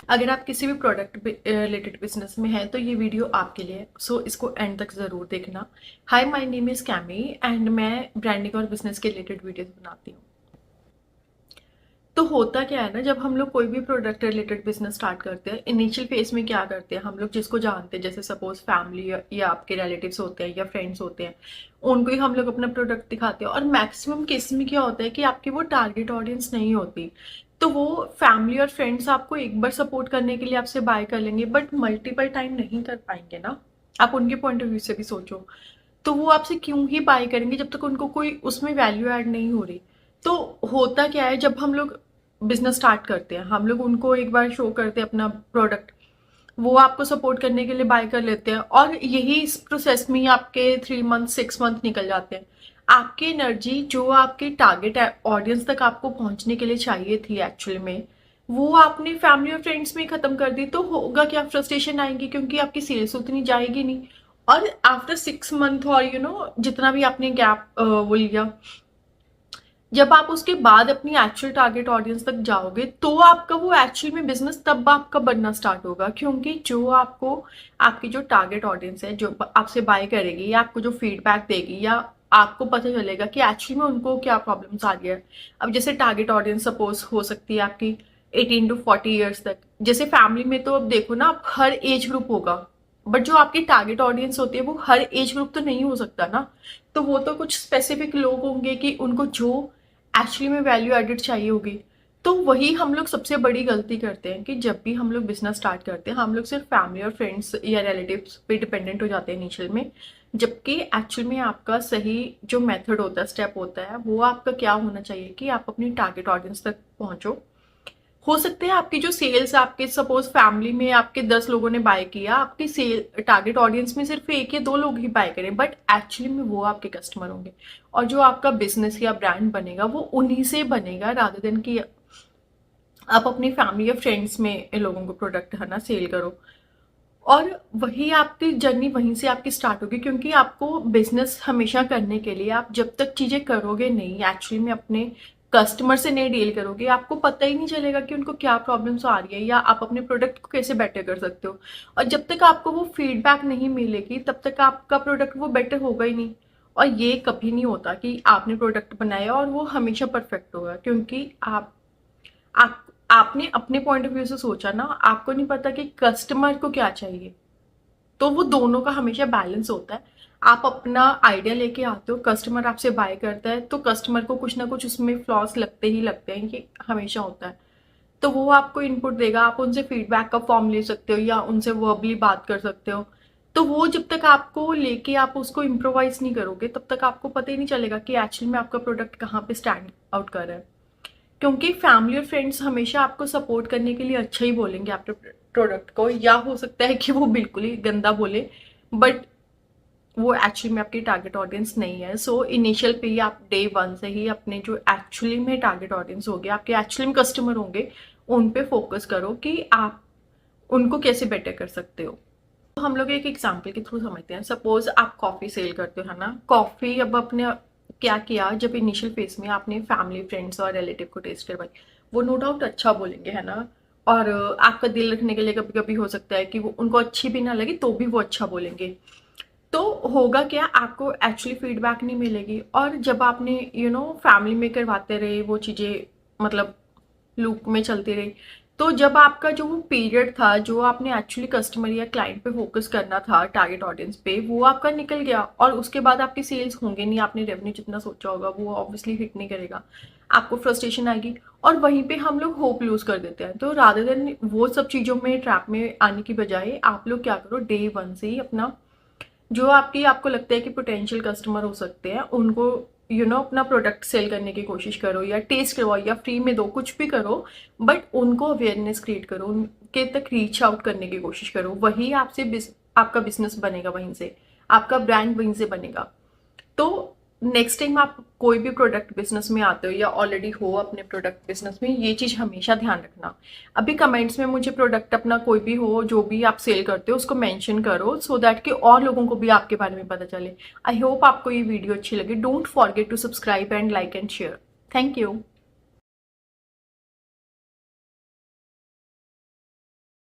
अगर आप किसी भी प्रोडक्ट रिलेटेड बिजनेस में हैं तो ये वीडियो आपके लिए है, सो इसको एंड तक ज़रूर देखना। Hi, my name is Cammy and मैं ब्रांडिंग और बिजनेस के रिलेटेड वीडियोस बनाती हूँ। तो होता क्या है ना, जब हम लोग कोई भी प्रोडक्ट रिलेटेड बिजनेस स्टार्ट करते हैं, इनिशियल फेज में क्या करते हैं हम लोग, जिसको जानते हैं, जैसे सपोज फैमिली या आपके रिलेटिव्स होते हैं या फ्रेंड्स होते हैं, उनको ही हम लोग अपना प्रोडक्ट दिखाते हैं। और मैक्सिमम केस में क्या होता है कि आपकी वो टारगेट ऑडियंस नहीं होती, तो वो फैमिली और फ्रेंड्स आपको एक बार सपोर्ट करने के लिए आपसे बाय कर लेंगे, बट मल्टीपल टाइम नहीं कर पाएंगे ना। आप उनके पॉइंट ऑफ व्यू से भी सोचो, तो वो आपसे क्यों ही बाय करेंगे जब तक उनको कोई उसमें वैल्यू ऐड नहीं हो रही। तो होता क्या है, जब हम लोग बिजनेस स्टार्ट करते हैं, हम लोग उनको एक बार शो करते हैं अपना प्रोडक्ट, वो आपको सपोर्ट करने के लिए बाय कर लेते हैं, और यही इस प्रोसेस में ही आपके 3 मंथ 6 मंथ निकल जाते हैं। आपकी एनर्जी जो आपके टारगेट ऑडियंस तक आपको पहुंचने के लिए चाहिए थी एक्चुअली में, वो आपने फैमिली और फ्रेंड्स में ही खत्म कर दी, तो होगा क्या, फ्रस्ट्रेशन आएंगी क्योंकि आपकी सेल्स उतनी जाएगी नहीं। और आफ्टर 6 मंथ और जितना भी आपने गैप वो लिया, जब आप उसके बाद अपनी एक्चुअल टारगेट ऑडियंस तक जाओगे तो आपका वो एक्चुअल में बिजनेस तब आपका बनना स्टार्ट होगा, क्योंकि जो आपको, आपकी जो टारगेट ऑडियंस है जो आपसे बाय करेगी या आपको जो फीडबैक देगी, या आपको पता चलेगा कि एक्चुअली में उनको क्या प्रॉब्लम्स आ रही है। अब जैसे टारगेट ऑडियंस सपोज हो सकती है आपकी 18 to 40 ईयर्स तक। जैसे फैमिली में तो अब देखो ना, आप हर एज ग्रुप होगा, बट जो आपकी टारगेट ऑडियंस होती है वो हर एज ग्रुप तो नहीं हो सकता ना। तो वो तो कुछ स्पेसिफिक लोग होंगे कि उनको जो एक्चुअली में वैल्यू एडिड चाहिए होगी। तो वही हम लोग सबसे बड़ी गलती करते हैं कि जब भी हम लोग बिजनेस स्टार्ट करते हैं, हम लोग सिर्फ फैमिली और फ्रेंड्स या रिलेटिव्स पे डिपेंडेंट हो जाते हैं इनिशियल में। जबकि एक्चुअल में आपका सही जो मेथड होता है, स्टेप होता है, वो आपका क्या होना चाहिए कि आप अपनी टारगेट ऑडियंस तक पहुंचो। हो सकता है आपकी जो सेल्स, आपके सपोज फैमिली में आपके 10 लोगों ने बाय किया, आपकी सेल टारगेट ऑडियंस में सिर्फ 1 या 2 लोग ही बाय करें, बट एक्चुअली में वो आपके कस्टमर होंगे। और जो आपका बिजनेस या ब्रांड बनेगा वो उन्हीं से बनेगा, रादर देन कि आप अपनी फैमिली या फ्रेंड्स में लोगों को प्रोडक्ट है ना सेल करो। और वही आपकी जर्नी वहीं से आपकी स्टार्ट होगी, क्योंकि आपको बिजनेस हमेशा करने के लिए, आप जब तक चीजें करोगे नहीं, एक्चुअली में अपने कस्टमर से नहीं डील करोगे, आपको पता ही नहीं चलेगा कि उनको क्या प्रॉब्लम्स आ रही है या आप अपने प्रोडक्ट को कैसे बेटर कर सकते हो। और जब तक आपको वो फीडबैक नहीं मिलेगी तब तक आपका प्रोडक्ट वो बेटर होगा ही नहीं। और ये कभी नहीं होता कि आपने प्रोडक्ट बनाया और वो हमेशा परफेक्ट होगा, क्योंकि आप आपने अपने पॉइंट ऑफ व्यू से सोचा ना, आपको नहीं पता कि कस्टमर को क्या चाहिए। तो वो दोनों का हमेशा बैलेंस होता है। आप अपना आइडिया लेके आते हो, कस्टमर आपसे बाय करता है, तो कस्टमर को कुछ ना कुछ उसमें फ्लॉस लगते ही लगते हैं, ये हमेशा होता है। तो वो आपको इनपुट देगा, आप उनसे फीडबैक का फॉर्म ले सकते हो या उनसे वर्बली बात कर सकते हो। तो वो जब तक आपको लेके आप उसको इम्प्रोवाइज नहीं करोगे तब तक आपको पता ही नहीं चलेगा कि एक्चुअली में आपका प्रोडक्ट कहाँ पे स्टैंड आउट कर रहा है। क्योंकि फैमिली और फ्रेंड्स हमेशा आपको सपोर्ट करने के लिए अच्छा ही बोलेंगे आपके प्रोडक्ट को, या हो सकता है कि वो बिल्कुल ही गंदा बोले, बट वो एक्चुअली में आपकी टारगेट ऑडियंस नहीं है। सो इनिशियल पे ही आप डे 1 से ही अपने जो एक्चुअली में टारगेट ऑडियंस होंगे, आपके एक्चुअली में कस्टमर होंगे, उन पे फोकस करो कि आप उनको कैसे बेटर कर सकते हो। तो हम लोग एक एग्जाम्पल के थ्रू समझते हैं। सपोज आप कॉफी सेल करते हो, है ना। कॉफी अब अपने क्या किया, जब इनिशियल फेज में आपने फैमिली फ्रेंड्स और रिलेटिव को टेस्ट करवाई, वो नो डाउट अच्छा बोलेंगे, है ना। और आपका दिल रखने के लिए कभी कभी हो सकता है कि वो उनको अच्छी भी ना लगे तो भी वो अच्छा बोलेंगे। तो होगा क्या, आपको एक्चुअली फीडबैक नहीं मिलेगी। और जब आपने फैमिली में करवाते रहे वो चीज़ें, मतलब लूप में चलती रही, तो जब आपका जो वो पीरियड था, जो आपने एक्चुअली कस्टमर या क्लाइंट पे फोकस करना था, टारगेट ऑडियंस पे, वो आपका निकल गया। और उसके बाद आपकी सेल्स होंगे नहीं, आपने रेवेन्यू जितना सोचा होगा वो ऑब्वियसली हिट नहीं करेगा, आपको फ्रस्ट्रेशन आएगी। और वहीं पे हम लोग होप लूज कर देते हैं। तो रादर देन वो सब चीज़ों में, ट्रैप में आने की बजाय, आप लोग क्या करो, डे 1 से ही अपना जो आपको लगता है कि पोटेंशियल कस्टमर हो सकते हैं, उनको अपना प्रोडक्ट सेल करने की कोशिश करो, या टेस्ट करवाओ या फ्री में दो, कुछ भी करो, बट उनको अवेयरनेस क्रिएट करो, उनके तक रीच आउट करने की कोशिश करो। वही आपका बिजनेस बनेगा, वहीं से आपका ब्रांड वहीं से बनेगा। तो नेक्स्ट टाइम आप कोई भी प्रोडक्ट बिजनेस में आते हो या ऑलरेडी हो अपने प्रोडक्ट बिजनेस में, ये चीज हमेशा ध्यान रखना। अभी कमेंट्स में मुझे प्रोडक्ट अपना कोई भी हो जो भी आप सेल करते हो उसको मेंशन करो, सो दैट कि और लोगों को भी आपके बारे में पता चले। आई होप आपको ये वीडियो अच्छी लगी। Don't forget to subscribe and like and share. Thank you.